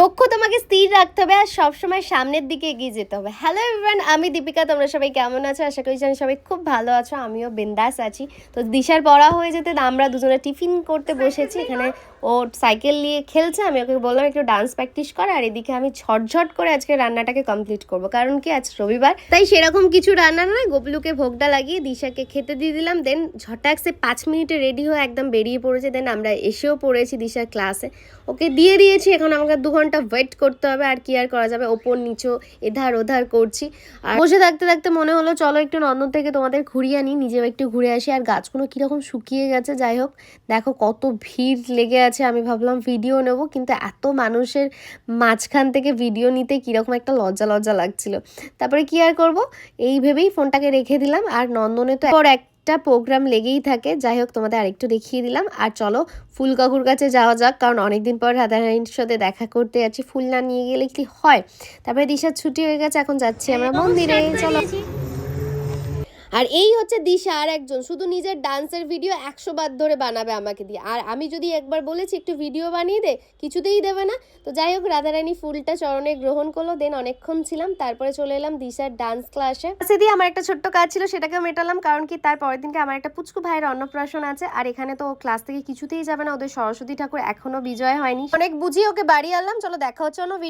লক্ষ্য তোমাকে স্থির রাখতে হবে আর সবসময় সামনের দিকে এগিয়ে যেতে হবে। হ্যালো এভরিওয়ান, আমি দীপিকা। তোমরা সবাই কেমন আছো? আশা করি জানি সবাই খুব ভালো আছো। আমিও বিন্দাস আছি। তো দিশার পড়া হয়ে যেতে আমরা দুজনে টিফিন করতে বসেছি। এখানে ও সাইকেল নিয়ে খেলছে, আমি ওকে বললাম একটু ডান্স প্র্যাকটিস কর, আর এদিকে আমি ঝটঝট করে আজকে রান্নাটাকে কমপ্লিট করব, কারণ কি আজ রবিবার, তাই সেরকম কিছু রান্না নয়। গোপলুকে ভোগটা লাগিয়ে দিশাকে খেতে দিয়ে দিলাম, দেন ঝটাকসে 5 মিনিটে রেডি হয়ে একদম বেরিয়ে পড়েছে। দেন আমরা এসেও পড়েছি দিশার ক্লাসে, ওকে দিয়ে দিয়েছি। এখন আমাকে 2 ঘন্টা ওয়েট করতে হবে, আর কি আর করা যাবে, ওপর নিচো এধার ওধার করছি। আর বসে থাকতে থাকতে মনে হলো চলো একটু নন্দন থেকে তোমাদের ঘুরিয়ে আনি, নিজেও একটু ঘুরে আসি। আর গাছগুলো কীরকম শুকিয়ে গেছে, যাই হোক দেখো কত ভিড় লেগে আছে। আমি ভাবলাম ভিডিও নেব, কিন্তু এত মানুষের মাঝখান থেকে ভিডিও নিতে কীরকম একটা লজ্জা লজ্জা লাগছিল। তারপরে কি আর করব, এই ভেবেই ফোনটাকে রেখে দিলাম। আর নন্দনে তো একটা প্রোগ্রাম লেগেই থাকে। যাই হোক তোমাদের আরেকটু দেখিয়ে দিলাম। আর চলো ফুল কাকুর কাছে যাওয়া যাক, কারণ অনেকদিন পর রাধারানীর সাথে দেখা করতে যাচ্ছি। ফুল না নিয়ে গেলে কি হয়। তারপরে দিশার ছুটি হয়ে গেছে, এখন যাচ্ছি আমরা মন্দিরে। চলো। আর এই হচ্ছে দিশা, আর একজন শুধু নিজের ডান্সের ভিডিও 100 বার ধরে বানাবে আমাকে দিয়ে। আর আমি যদি একবার বলেছি একটু ভিডিও বানিয়ে দে, কিছুতেই দেবে না। তো যাই হোক রাধারানী ফুলটা চরণে গ্রহণ করলো, দেন অনেকক্ষণ ছিলাম। তারপরে চলে এলাম দিশার ডান্স ক্লাসে। সেদিকে আমার একটা ছোট্ট কাজ ছিল, সেটাকেও মেটালাম, কারণ কি তার পরের দিনকে আমার একটা পুচকু ভাইয়ের অন্নপ্রাশন আছে। আর এখানে তো ক্লাস থেকে কিছুতেই যাবে না, ওদের সরস্বতী ঠাকুর এখনো বিজয় হয়নি। অনেক বুঝিয়ে ওকে বাড়ি আনলাম। চলো দেখা হচ্ছে অন্য